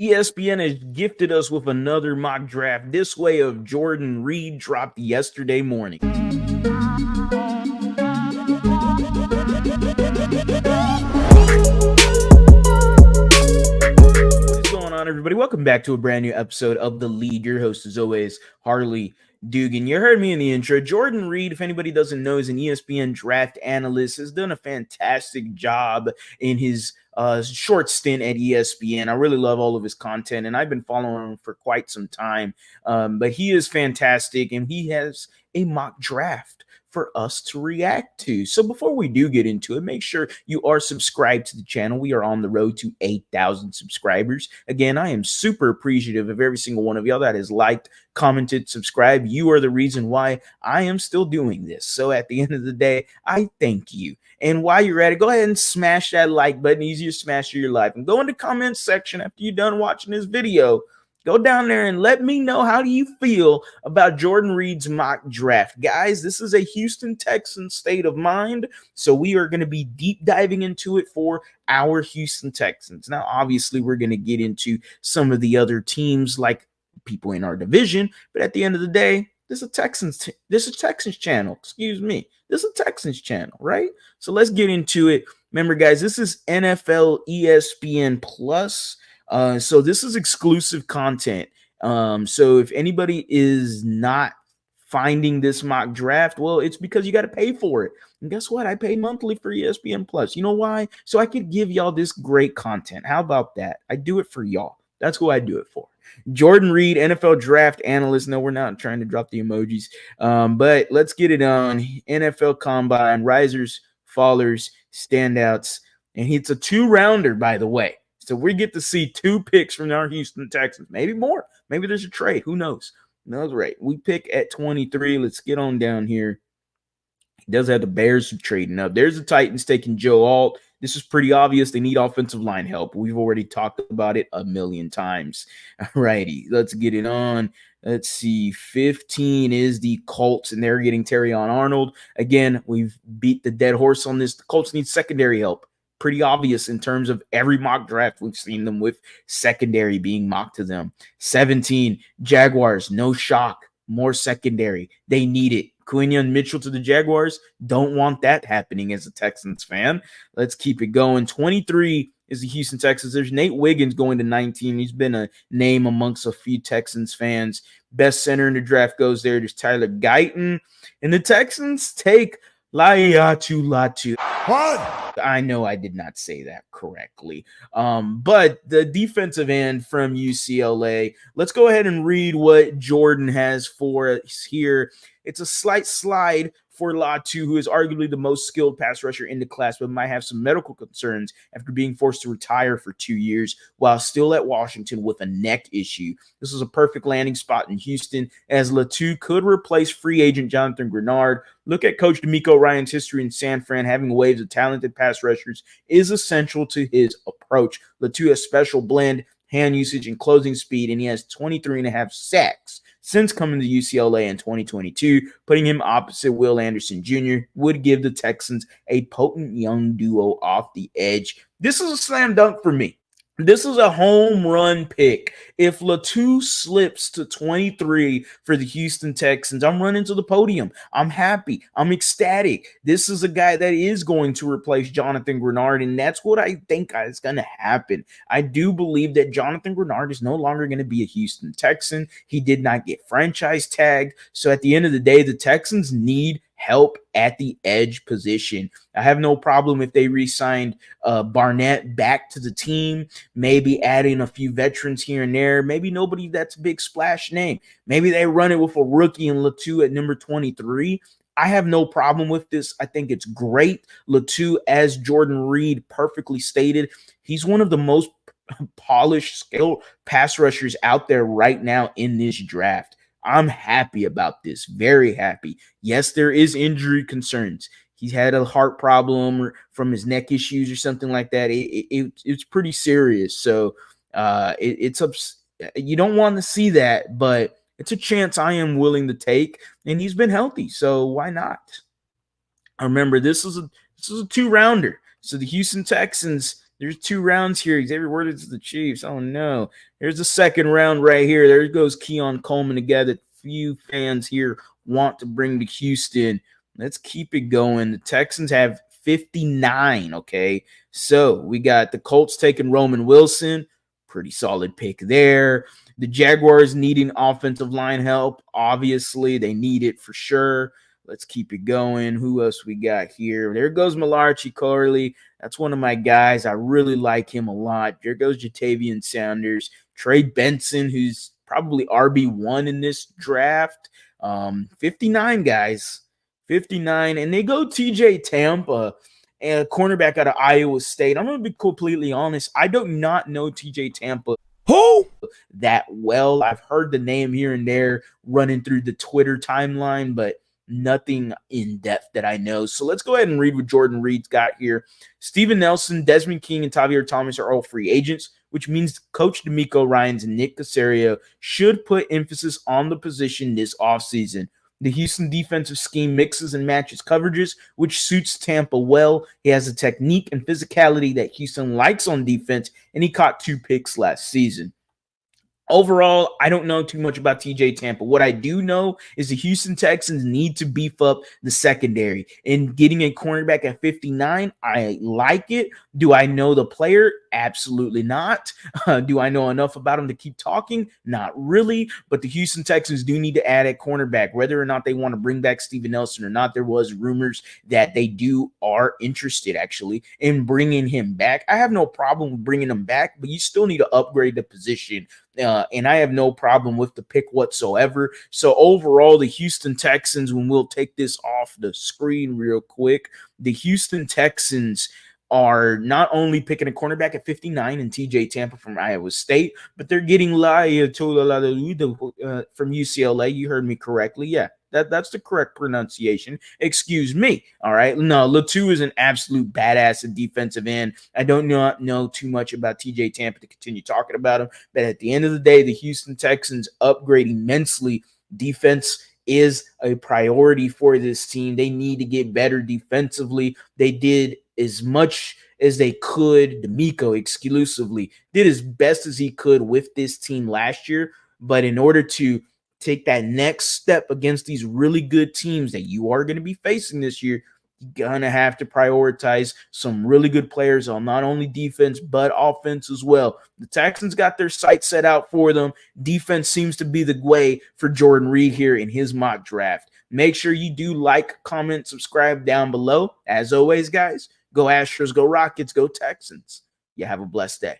ESPN has gifted us with another mock draft. This way of Jordan Reed dropped yesterday morning. What's going on, everybody? Welcome back to a brand new episode of The Lead. Your host, as always, Harley Dugan. You heard me in the intro. Jordan Reed, if anybody doesn't know, is an ESPN draft analyst, has done a fantastic job in his short stint at ESPN. I really love all of his content, and I've been following him for quite some time. But he is fantastic, and he has a mock draft for us to react to. So before we do get into it, make sure you are subscribed to the channel. We are on the road to 8,000 subscribers. Again, I am super appreciative of every single one of y'all that has liked, commented, subscribed. You are the reason why I am still doing this. So at the end of the day, I thank you. And while you're at it, go ahead and smash that like button. Easier smash your life. And go in the comments section after you're done watching this video. Go down there and let me know, how do you feel about Jordan Reed's mock draft? Guys, this is a Houston Texans state of mind, so we are going to be deep diving into it for our Houston Texans. Now, obviously, we're going to get into some of the other teams, like people in our division, but at the end of the day, this is a Texans channel. Excuse me. This is a Texans channel, right? So let's get into it. Remember, guys, this is NFL ESPN Plus. So this is exclusive content. So if anybody is not finding this mock draft, well, it's because you got to pay for it. And guess what? I pay monthly for ESPN Plus. You know why? So I could give y'all this great content. How about that? I do it for y'all. That's who I do it for. Jordan Reed, NFL draft analyst. No, we're not trying to drop the emojis. But let's get it on. NFL Combine, risers, fallers, standouts. And it's a 2-rounder, by the way. So we get to see 2 picks from our Houston Texans. Maybe more. Maybe there's a trade. Who knows? That's right. We pick at 23. Let's get on down here. He does have the Bears trading up. There's the Titans taking Joe Alt. This is pretty obvious. They need offensive line help. We've already talked about it a million times. All righty. Let's get it on. Let's see. 15 is the Colts, and they're getting Terrion Arnold. Again, we've beat the dead horse on this. The Colts need secondary help. Pretty obvious in terms of every mock draft we've seen them with secondary being mocked to them. 17, Jaguars, no shock, more secondary. They need it. Quinion Mitchell to the Jaguars, don't want that happening as a Texans fan. Let's keep it going. 23 is the Houston Texans. There's Nate Wiggins going to 19. He's been a name amongst a few Texans fans. Best center in the draft goes there. There's Tyler Guyton. And the Texans take Laiatu. What? I know I did not say that correctly. But the defensive end from UCLA, let's go ahead and read what Jordan has for us here. It's a slight slide for Latu, who is arguably the most skilled pass rusher in the class, but might have some medical concerns after being forced to retire for 2 years while still at Washington with a neck issue. This is a perfect landing spot in Houston, as Latu could replace free agent Jonathan Grenard. Look at Coach D'Amico Ryan's history in San Fran. Having waves of talented pass rushers is essential to his approach. Latu has special blend, hand usage, and closing speed, and he has 23.5 sacks since coming to UCLA in 2022. Putting him opposite Will Anderson Jr. would give the Texans a potent young duo off the edge. This is a slam dunk for me. This is a home run pick. If Latu slips to 23 for the Houston Texans, I'm running to the podium. I'm happy. I'm ecstatic. This is a guy that is going to replace Jonathan Grenard, and that's what I think is going to happen. I do believe that Jonathan Grenard is no longer going to be a Houston Texan. He did not get franchise tagged. So at the end of the day, the Texans need help at the edge position. I have no problem if they re-signed Barnett back to the team, maybe adding a few veterans here and there, maybe nobody that's a big splash name. Maybe they run it with a rookie in Latu at number 23. I have no problem with this. I think it's great. Latu, as Jordan Reed perfectly stated, he's one of the most polished, skilled pass rushers out there right now in this draft. I'm happy about this, very happy. Yes, there is injury concerns. He's had a heart problem from his neck issues or something like that. It's pretty serious. So you don't want to see that, but it's a chance I am willing to take, and he's been healthy, so why not? Remember, this is a 2-rounder. So the Houston Texans, There's 2 rounds here. Xavier Word to the Chiefs. Oh no. There's the second round right here. There goes Keon Coleman together. Few fans here want to bring to Houston. Let's keep it going. The Texans have 59. Okay. So we got the Colts taking Roman Wilson. Pretty solid pick there. The Jaguars needing offensive line help. Obviously, they need it for sure. Let's keep it going. Who else we got here? There goes Malarchi Corley. That's one of my guys. I really like him a lot. There goes Jatavian Sanders. Trey Benson, who's probably RB1 in this draft. 59 guys. 59. And they go TJ Tampa, a cornerback out of Iowa State. I'm going to be completely honest. I do not know TJ Tampa that well. I've heard the name here and there running through the Twitter timeline, but nothing in depth that I know. So let's go ahead and read what Jordan Reed's got here. Steven Nelson, Desmond King, and Tavier Thomas are all free agents, which means Coach D'Amico Ryans and Nick Caserio should put emphasis on the position this offseason. The Houston defensive scheme mixes and matches coverages, which suits Tampa well. He has a technique and physicality that Houston likes on defense, and he caught 2 picks last season. Overall, I don't know too much about TJ Tampa. What I do know is the Houston Texans need to beef up the secondary. And getting a cornerback at 59, I like it. Do I know the player? Absolutely not. Do I know enough about him to keep talking? Not really. But the Houston Texans do need to add a cornerback. Whether or not they want to bring back Steven Nelson or not, there was rumors that they are interested, actually, in bringing him back. I have no problem with bringing him back, but you still need to upgrade the position. And I have no problem with the pick whatsoever. So overall, the Houston Texans, when we'll take this off the screen real quick, the Houston Texans are not only picking a cornerback at 59 and TJ Tampa from Iowa State, but they're getting Laia from UCLA. You heard me correctly. Yeah, that's the correct pronunciation. Excuse me. All right. No, Latu is an absolute badass at defensive end. I don't know too much about TJ Tampa to continue talking about him, but at the end of the day, the Houston Texans upgrade immensely. Defense is a priority for this team. They need to get better defensively. They did as much as they could. D'Amico exclusively did as best as he could with this team last year. But in order to take that next step against these really good teams that you are going to be facing this year, you're going to have to prioritize some really good players on not only defense, but offense as well. The Texans got their sights set out for them. Defense seems to be the way for Jordan Reed here in his mock draft. Make sure you do like, comment, subscribe down below. As always, guys, go Astros, go Rockets, go Texans. You have a blessed day.